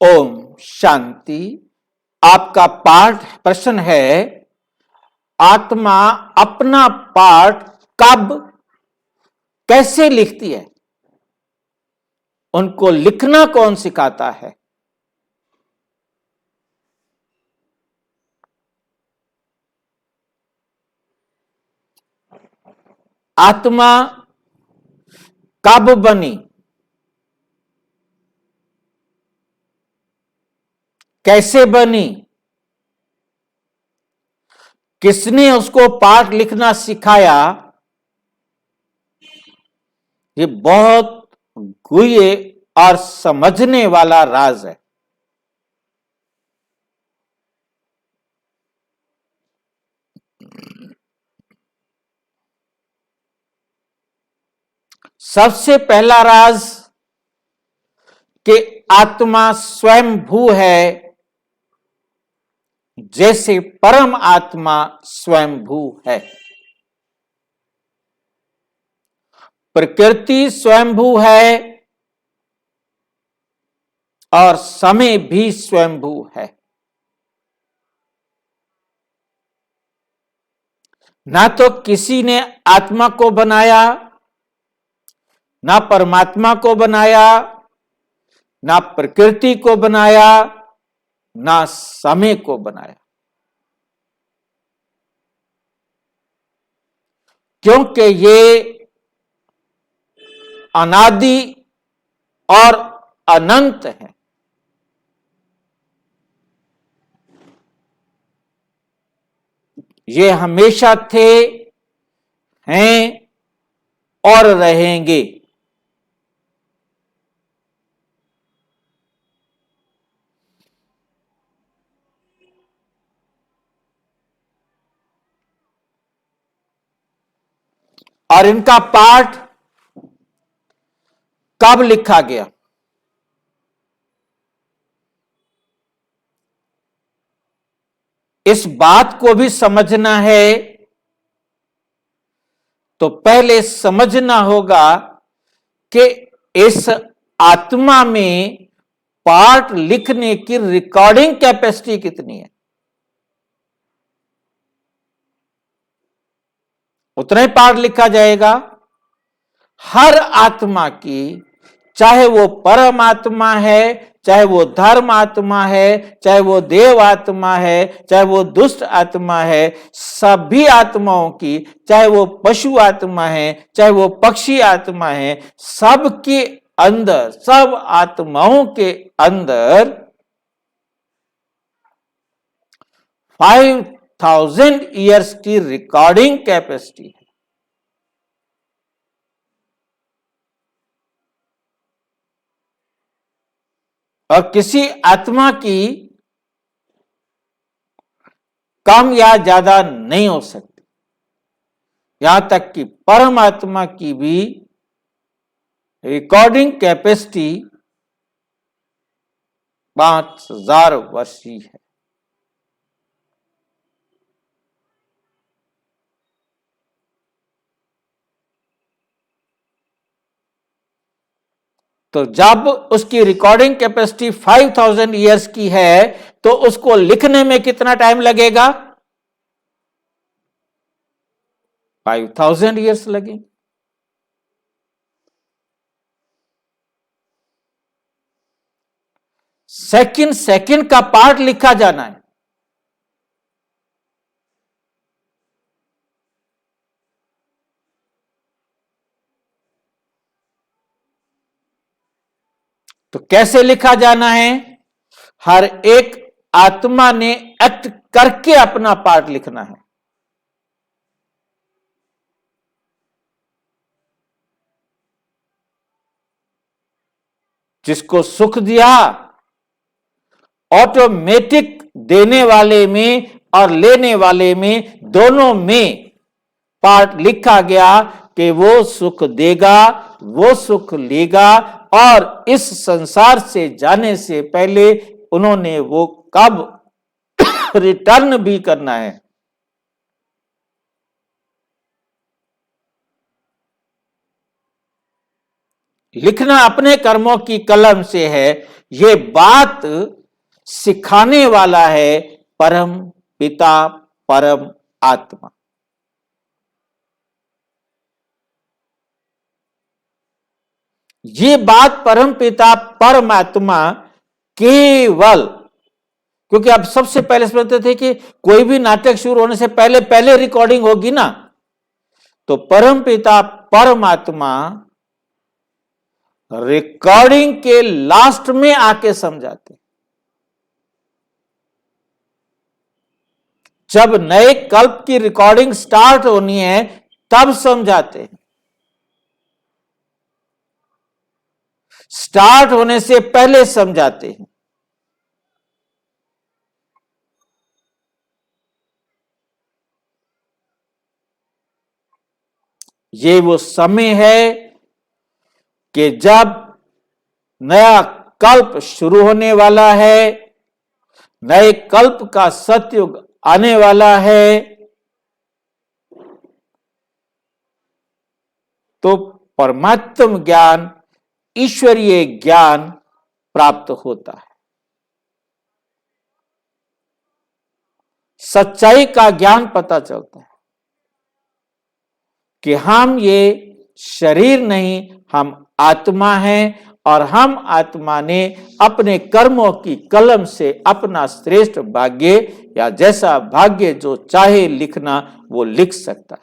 ओम शांति। आपका पाठ प्रश्न है, आत्मा अपना पाठ कब कैसे लिखती है? उनको लिखना कौन सिखाता है? आत्मा कब बनी? कैसे बनी? किसने उसको पाठ लिखना सिखाया? ये बहुत गुह्य और समझने वाला राज है। सबसे पहला राज कि आत्मा स्वयंभू है, जैसे परम आत्मा स्वयंभू है। प्रकृति स्वयंभू है और समय भी स्वयंभू है। ना तो किसी ने आत्मा को बनाया, ना परमात्मा को बनाया, ना प्रकृति को बनाया, ना समय को बनाया। क्योंकि ये अनादि और अनंत है। ये हमेशा थे, हैं और रहेंगे। और इनका पाठ कब लिखा गया? इस बात को भी समझना है तो पहले समझना होगा कि इस आत्मा में पाठ लिखने की रिकॉर्डिंग कैपेसिटी कितनी है। उतना ही पाठ लिखा जाएगा। हर आत्मा की, चाहे वो परम आत्मा है, चाहे वो धर्म आत्मा है, चाहे वो देव आत्मा है, चाहे वो दुष्ट आत्मा है, सभी आत्माओं की, चाहे वो पशु आत्मा है, चाहे वो पक्षी आत्मा है, सबके अंदर, सब आत्माओं के अंदर 5000 ईयर्स की रिकॉर्डिंग कैपेसिटी है। और किसी आत्मा की कम या ज्यादा नहीं हो सकती। यहां तक कि परमात्मा की भी रिकॉर्डिंग कैपेसिटी 5000 वर्षीय है। तो जब उसकी रिकॉर्डिंग कैपेसिटी 5000 ईयर्स की है तो उसको लिखने में कितना टाइम लगेगा? 5000 ईयर्स लगेंगे। सेकंड सेकंड का पार्ट लिखा जाना है। तो कैसे लिखा जाना है? हर एक आत्मा ने एक्ट करके अपना पार्ट लिखना है। जिसको सुख दिया, ऑटोमेटिक देने वाले में और लेने वाले में, दोनों में पार्ट लिखा गया कि वो सुख देगा, वो सुख लेगा। और इस संसार से जाने से पहले उन्होंने वो कब रिटर्न भी करना है। लिखना अपने कर्मों की कलम से है, ये बात सिखाने वाला है परम पिता परम आत्मा। ये बात परम पिता परमात्मा केवल, क्योंकि आप सबसे पहले समझते थे कि कोई भी नाटक शुरू होने से पहले पहले रिकॉर्डिंग होगी ना, तो परम पिता परमात्मा रिकॉर्डिंग के लास्ट में आके समझाते। जब नए कल्प की रिकॉर्डिंग स्टार्ट होनी है तब समझाते हैं, स्टार्ट होने से पहले समझाते हैं। ये वो समय है कि जब नया कल्प शुरू होने वाला है, नए कल्प का सतयुग आने वाला है, तो परमात्म ज्ञान, ईश्वरीय ज्ञान प्राप्त होता है। सच्चाई का ज्ञान पता चलता है कि हम ये शरीर नहीं, हम आत्मा हैं, और हम आत्मा ने अपने कर्मों की कलम से अपना श्रेष्ठ भाग्य, या जैसा भाग्य जो चाहे लिखना वो लिख सकता है।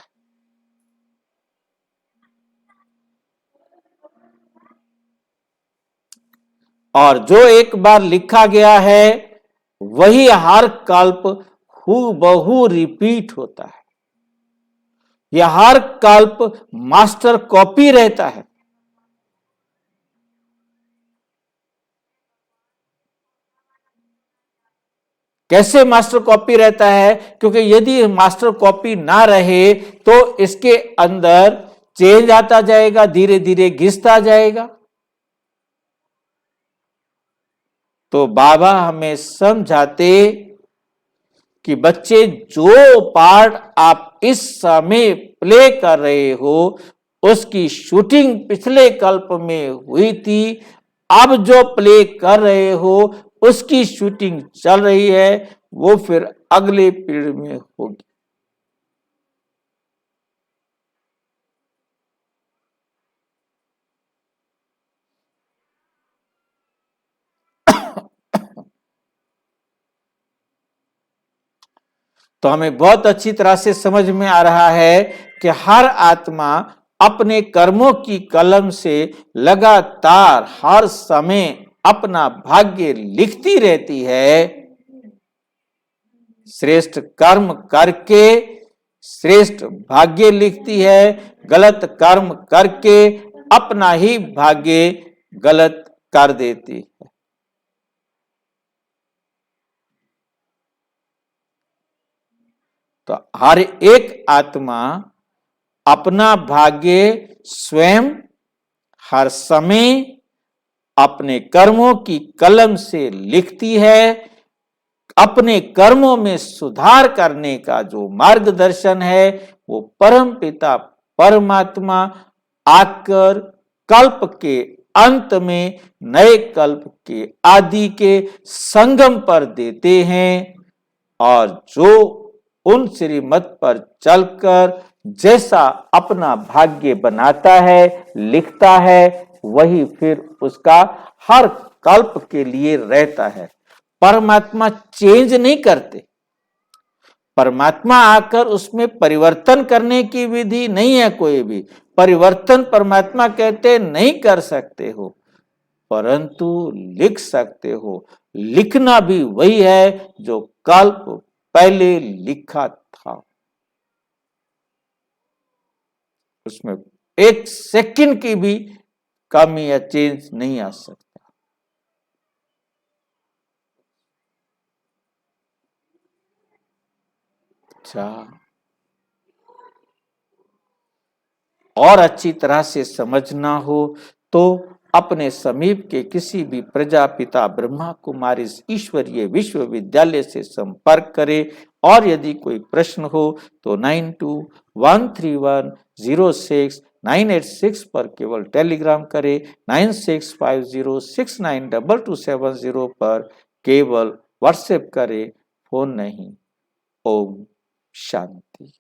और जो एक बार लिखा गया है वही हर कल्प हूबहू रिपीट होता है। यह हर कल्प मास्टर कॉपी रहता है। कैसे मास्टर कॉपी रहता है? क्योंकि यदि मास्टर कॉपी ना रहे तो इसके अंदर चेंज आता जाएगा, धीरे धीरे घिसता जाएगा। तो बाबा हमें समझाते कि बच्चे, जो पार्ट आप इस समय प्ले कर रहे हो उसकी शूटिंग पिछले कल्प में हुई थी, अब जो प्ले कर रहे हो उसकी शूटिंग चल रही है, वो फिर अगले पीरियड में होगी। तो हमें बहुत अच्छी तरह से समझ में आ रहा है कि हर आत्मा अपने कर्मों की कलम से लगातार हर समय अपना भाग्य लिखती रहती है। श्रेष्ठ कर्म करके श्रेष्ठ भाग्य लिखती है, गलत कर्म करके अपना ही भाग्य गलत कर देती है। तो हर एक आत्मा अपना भाग्य स्वयं हर समय अपने कर्मों की कलम से लिखती है। अपने कर्मों में सुधार करने का जो मार्गदर्शन है वो परम पिता परमात्मा आकर कल्प के अंत में नए कल्प के आदि के संगम पर देते हैं। और जो उन श्रीमत पर चलकर जैसा अपना भाग्य बनाता है, लिखता है, वही फिर उसका हर कल्प के लिए रहता है। परमात्मा चेंज नहीं करते। परमात्मा आकर उसमें परिवर्तन करने की विधि नहीं है। कोई भी परिवर्तन परमात्मा कहते नहीं कर सकते हो, परंतु लिख सकते हो। लिखना भी वही है जो कल्प पहले लिखा था। उसमें एक सेकंड की भी कमी या चेंज नहीं आ सकता। अच्छा, और अच्छी तरह से समझना हो तो अपने समीप के किसी भी प्रजापिता ब्रह्मा कुमारी ईश्वरीय विश्वविद्यालय से संपर्क करें। और यदि कोई प्रश्न हो तो 92131069 986 पर केवल टेलीग्राम करें, 9650692270 पर केवल व्हाट्सएप करें, फोन नहीं। ओम शांति।